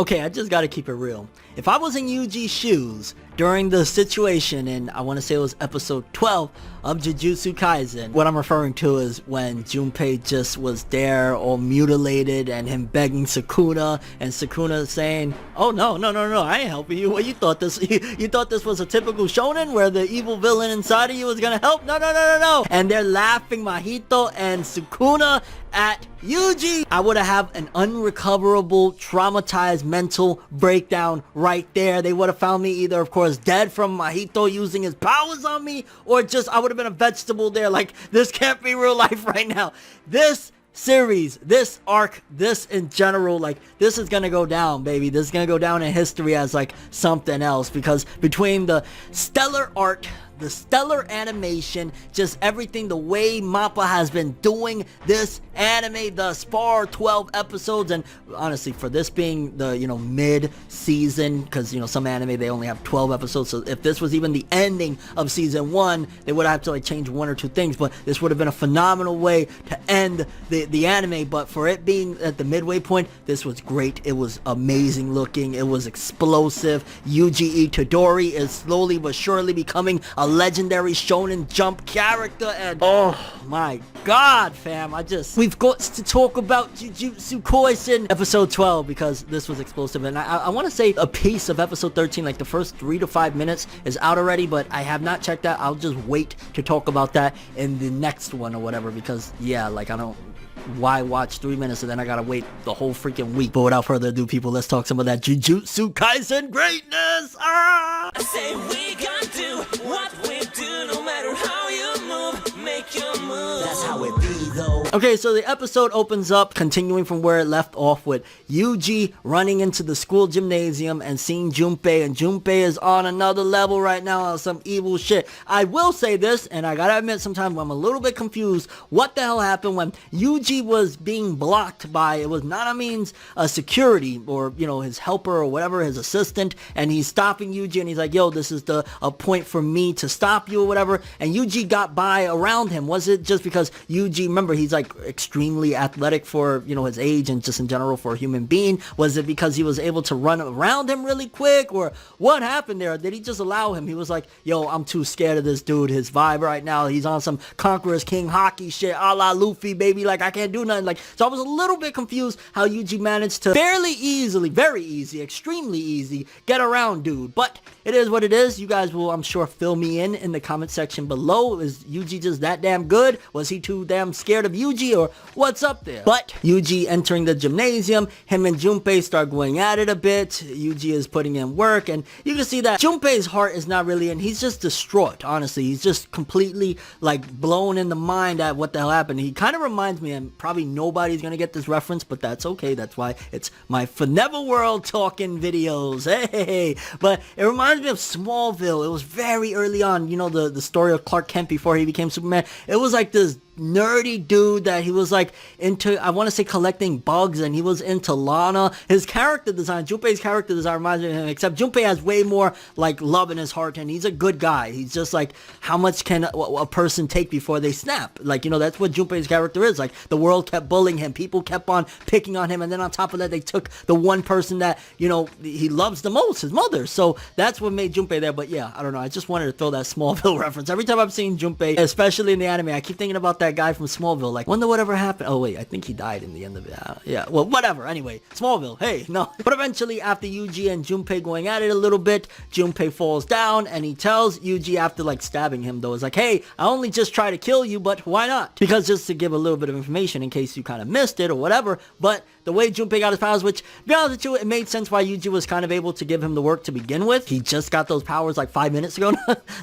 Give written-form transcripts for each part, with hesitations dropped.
Okay, I just gotta keep it real. If I was in Yuji's shoes during the situation, and I want to say it was episode 12 of Jujutsu Kaisen, what I'm referring to is when Junpei just was there all mutilated and him begging Sukuna, and Sukuna saying, oh no, I ain't helping you. What, you thought this you thought this was a typical shonen where the evil villain inside of you was gonna help? No. And they're laughing, Mahito and Sukuna, at Yuji. I would have an unrecoverable, traumatized mental breakdown right there. They would have found me either, of course, dead from Mahito using his powers on me, or just I would have been a vegetable there. Like, this can't be real life right now. This series, this arc, this in general, like, this is gonna go down, baby. This is gonna go down in history as like something else, because between the stellar art, the stellar animation, just everything, the way MAPPA has been doing this anime thus far, 12 episodes, and honestly, for this being the, mid-season, because, some anime, they only have 12 episodes, so if this was even the ending of season 1, they would have to, like, change one or two things, but this would have been a phenomenal way to end the anime. But for it being at the midway point, this was great. It was amazing looking. It was explosive. Yuji Itadori is slowly but surely becoming a legendary Shonen Jump character, and oh my god, fam, we've got to talk about Jujutsu Kaisen episode 12, because this was explosive. And I want to say a piece of episode 13, like the first 3 to 5 minutes is out already, but I have not checked that. I'll just wait to talk about that in the next one or whatever, because yeah, like, I don't, why watch 3 minutes and then I gotta wait the whole freaking week? But without further ado, people, let's talk some of that Jujutsu Kaisen greatness. I say we gonna do what we do, no matter how you move, make your move. That's how it be, though. Okay, so the episode opens up continuing from where it left off, with Yuji running into the school gymnasium and seeing Junpei, and Junpei is on another level right now on some evil shit. I will say this, and I gotta admit, sometimes I'm a little bit confused. What the hell happened when Yuji was being blocked by, it was Nanamin's security, or his helper or whatever, his assistant, and he's stopping Yuji, and he's like, yo, this is a point for me to stop you or whatever, and Yuji got by around him. Was it just because Yuji, remember, he's like extremely athletic for his age and just in general for a human being? Was it because he was able to run around him really quick, or what happened there? Did he just allow him? He was like, yo, I'm too scared of this dude, his vibe right now, he's on some Conqueror's King hockey shit, a la Luffy, baby, like, I can't do nothing. Like, so I was a little bit confused how Yuji managed to fairly easily, very easy, extremely easy, get around dude. But it is what it is. You guys will, I'm sure, fill me in the comment section below. Is Yuji just that damn good? Was he too damn scared of Yuji, or what's up there? But Yuji entering the gymnasium, him and Junpei start going at it a bit. Yuji is putting in work, and you can see that Junpei's heart is not really in. He's just distraught, honestly. He's just completely, like, blown in the mind at what the hell happened. He kind of reminds me, and probably nobody's gonna get this reference, but that's okay. That's why it's my Forever World talking videos. Hey, but it reminds me of Smallville. It was very early on, the story of Clark Kent before he became Superman. It was like this nerdy dude that he was like into, I want to say, collecting bugs, and he was into Lana. His character design, Junpei's character design, reminds me of him, except Junpei has way more like love in his heart, and he's a good guy. He's just like, how much can a person take before they snap? Like, that's what Junpei's character is. Like, the world kept bullying him, people kept on picking on him, and then on top of that, they took the one person that he loves the most, his mother. So that's what made Junpei there. But yeah, I don't know, I just wanted to throw that Smallville reference. Every time I've seen Junpei, especially in the anime, I keep thinking about that guy from Smallville. Like, wonder whatever happened. Oh wait, I think he died in the end of it. Yeah, well, whatever. Anyway, Smallville. Hey, no. But eventually, after Yuji and Junpei going at it a little bit, Junpei falls down, and he tells Yuji, after like stabbing him though, is like, hey, I only just try to kill you, but why not? Because just to give a little bit of information in case you kind of missed it or whatever, but the way Junpei got his powers, which, to be honest with you, it made sense why Yuji was kind of able to give him the work to begin with. He just got those powers like 5 minutes ago.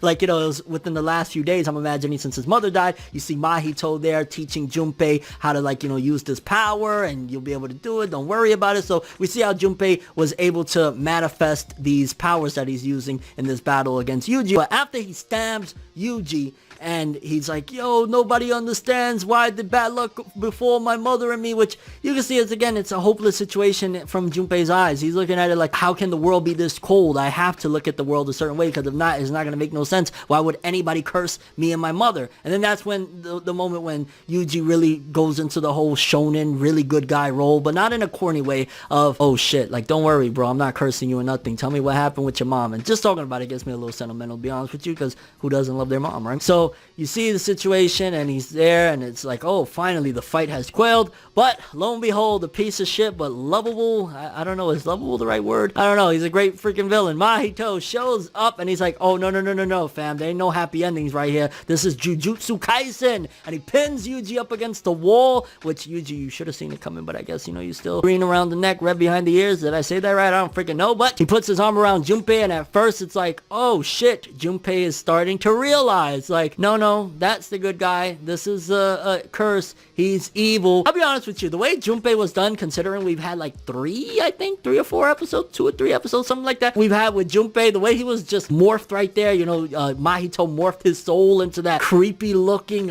Like, it was within the last few days, I'm imagining, since his mother died. You see Mahito there teaching Junpei how to, like, use this power, and you'll be able to do it. Don't worry about it. So we see how Junpei was able to manifest these powers that he's using in this battle against Yuji. But after he stabs Yuji, and he's like, yo, nobody understands why the bad luck before my mother and me, which you can see is again again, it's a hopeless situation from Junpei's eyes. He's looking at it like, how can the world be this cold? I have to look at the world a certain way, because if not, it's not going to make no sense. Why would anybody curse me and my mother? And then that's when the moment when Yuji really goes into the whole shonen, really good guy role, but not in a corny way of, oh shit, like, don't worry, bro, I'm not cursing you or nothing. Tell me what happened with your mom. And just talking about it gets me a little sentimental, to be honest with you, because who doesn't love their mom, right? So you see the situation, and he's there, and it's like, oh, finally the fight has quelled. But lo and behold, a piece of shit but lovable, I don't know, is lovable the right word? I don't know, he's a great freaking villain. Mahito shows up, and he's like, oh, no, fam, there ain't no happy endings right here. This is JUJUTSU KAISEN. And he pins Yuji up against the wall, which Yuji, you should have seen it coming, but I guess, you still green around the neck, red behind the ears. Did I say that right? I don't freaking know. But he puts his arm around Junpei, and at first it's like, oh shit, Junpei is starting to realize, like, no, that's the good guy. This is a curse. He's evil. I'll be honest with you, the way Junpei was done, considering we've had like 3 or 4 episodes, 2 or 3 episodes, something like that, we've had with Junpei, the way he was just morphed right there, Mahito morphed his soul into that creepy looking,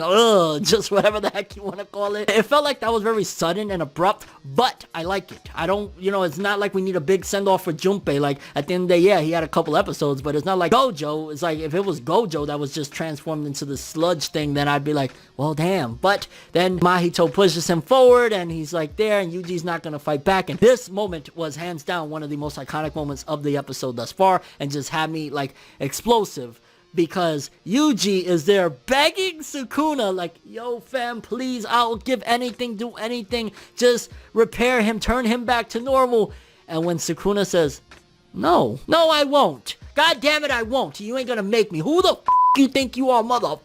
just whatever the heck you want to call it. It felt like that was very sudden and abrupt, but I like it. I don't, it's not like we need a big send-off for Junpei. Like, at the end of the day, yeah, he had a couple episodes, but it's not like Gojo. It's like, if it was Gojo that was just transformed into the sludge thing, then I'd be like, well, damn. But then Mahito pushes him forward, and he's like there, and Yuji's not gonna fight back. And this moment was hands down one of the most iconic moments of the episode thus far, and just had me like explosive, because Yuji is there begging Sukuna, like, yo fam, please, I'll give anything, do anything, just repair him, turn him back to normal. And when Sukuna says, no, I won't, god damn it, I won't, you ain't gonna make me, who the f*** you think you are, mother,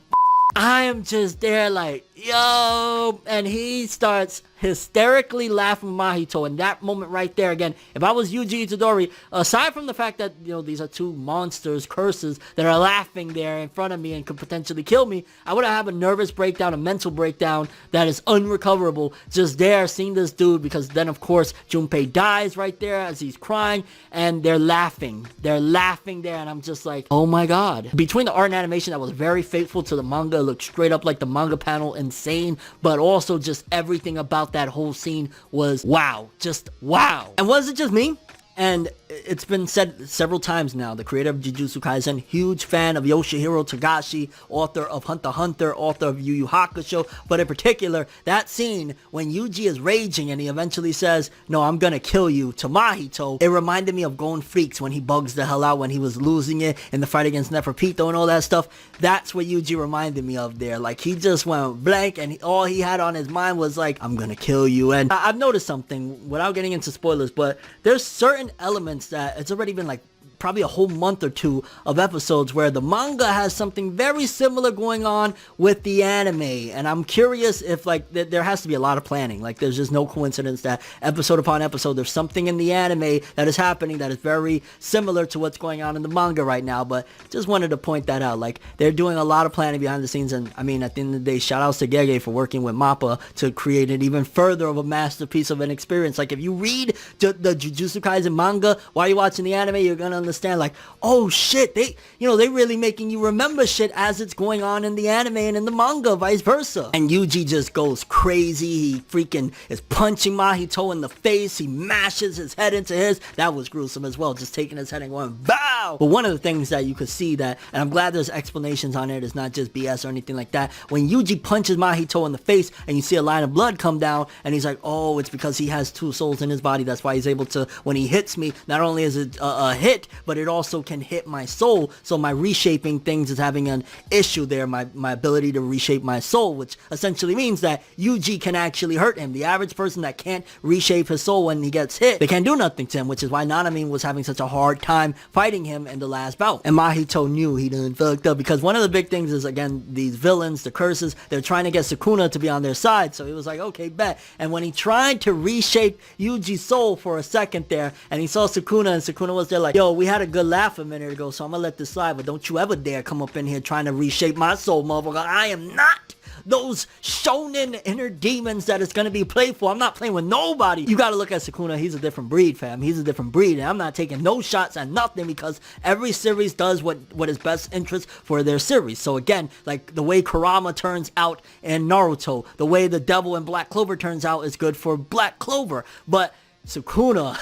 I am just there like, yo, and he starts hysterically laughing Mahito. In that moment right there, again, if I was Yuji Itadori, aside from the fact that, these are 2 monsters, curses, that are laughing there in front of me and could potentially kill me, I would have a nervous breakdown, a mental breakdown that is unrecoverable, just there seeing this dude, because then of course Junpei dies right there as he's crying, and they're laughing there, and I'm just like, oh my god. Between the art and animation that was very faithful to the manga, it looked straight up like the manga panel, insane, but also just everything about that whole scene was wow, just wow. And was it just me? And it's been said several times now, the creator of Jujutsu Kaisen, huge fan of Yoshihiro Togashi, author of Hunter x Hunter, author of Yu Yu Hakusho, but in particular, that scene when Yuji is raging and he eventually says, no, I'm gonna kill you, to Mahito, it reminded me of Gon Freaks when he bugs the hell out when he was losing it in the fight against Neferpito and all that stuff. That's what Yuji reminded me of there. Like, he just went blank, and all he had on his mind was like, I'm gonna kill you. And I've noticed something, without getting into spoilers, but there's certain elements that it's already been like probably a whole month or 2 of episodes where the manga has something very similar going on with the anime, and I'm curious if like there has to be a lot of planning. Like, there's just no coincidence that episode upon episode there's something in the anime that is happening that is very similar to what's going on in the manga right now. But just wanted to point that out. Like, they're doing a lot of planning behind the scenes, and I mean, at the end of the day, shout outs to Gege for working with MAPPA to create an even further of a masterpiece of an experience. Like, if you read the Jujutsu Kaisen manga while you're watching the anime, you're gonna understand, like, oh shit, they really making you remember shit as it's going on in the anime and in the manga, vice versa. And Yuji just goes crazy. He freaking is punching Mahito in the face. He mashes his head into his. That was gruesome as well, just taking his head and going, bow. But one of the things that you could see that, and I'm glad there's explanations on it, it's not just BS or anything like that, when Yuji punches Mahito in the face and you see a line of blood come down, and he's like, oh, it's because he has 2 souls in his body. That's why he's able to, when he hits me, not only is it a hit, but it also can hit my soul. So my reshaping things is having an issue there, my ability to reshape my soul, which essentially means that Yuji can actually hurt him. The average person that can't reshape his soul when he gets hit, they can't do nothing to him, which is why Nanamin was having such a hard time fighting him in the last bout. And Mahito knew he done fucked up, because one of the big things is, again, these villains, the curses, they're trying to get Sukuna to be on their side. So he was like, okay, bet. And when he tried to reshape Yuji's soul for a second there, and he saw Sukuna, and Sukuna was there like, yo, we had a good laugh a minute ago, so I'm gonna let this slide, but don't you ever dare come up in here trying to reshape my soul, motherfucker. I am not those shonen inner demons that it's going to be playful. I'm not playing with nobody. You got to look at Sukuna. He's a different breed, fam. He's a different breed, and I'm not taking no shots at nothing because every series does what is best interest for their series. So again, like the way Kurama turns out in Naruto, the way the devil in Black Clover turns out is good for Black Clover. But Sukuna,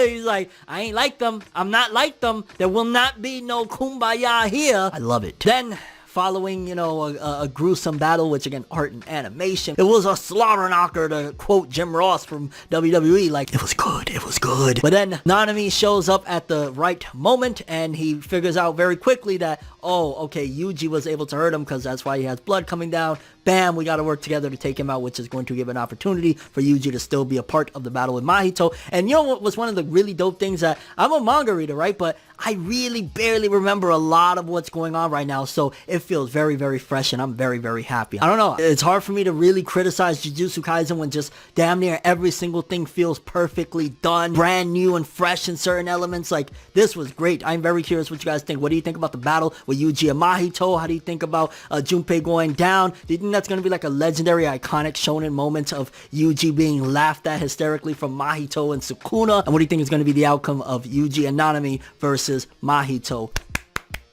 he's like, I ain't like them. I'm not like them. There will not be no kumbaya here. I love it. Then, following, you know, a gruesome battle, which again, art and animation, it was a slaughter knocker, to quote Jim Ross from WWE, like, it was good, it was good. But then Nanamin shows up at the right moment, and he figures out very quickly that, oh, okay, Yuji was able to hurt him because that's why he has blood coming down. Bam, we got to work together to take him out, which is going to give an opportunity for Yuji to still be a part of the battle with Mahito. And you know what was one of the really dope things? That I'm a manga reader, right? But I really barely remember a lot of what's going on right now. So it feels very, very fresh, and I'm very, very happy. I don't know. It's hard for me to really criticize Jujutsu Kaisen when just damn near every single thing feels perfectly done, brand new and fresh in certain elements. Like, this was great. I'm very curious what you guys think. What do you think about the battle with Yuji and Mahito? How do you think about Junpei going down? Do you think that's going to be like a legendary, iconic shonen moment of Yuji being laughed at hysterically from Mahito and Sukuna? And what do you think is going to be the outcome of Yuji and Nanami versus Mahito?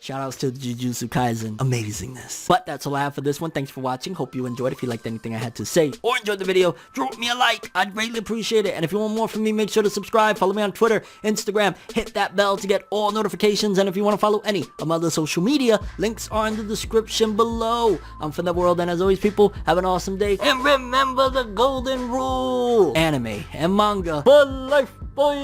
Shoutouts to Jujutsu Kaisen. Amazingness. But that's all I have for this one. Thanks for watching. Hope you enjoyed. If you liked anything I had to say or enjoyed the video, drop me a like. I'd greatly appreciate it. And if you want more from me, make sure to subscribe. Follow me on Twitter, Instagram. Hit that bell to get all notifications. And if you want to follow any of my other social media, links are in the description below. I'm from the world, and as always, people, have an awesome day. And remember the golden rule. Anime and manga for life, boy.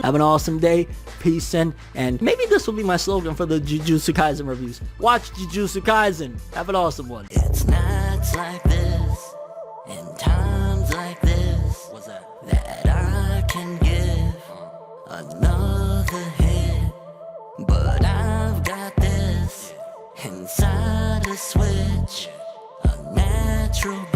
Have an awesome day. Peace and maybe this will be my slogan for the Jujutsu Kaisen reviews. Watch Jujutsu Kaisen. Have an awesome one. It's nights like this, and times like this, what's that I can give another hit. But I've got this inside a switch, a natural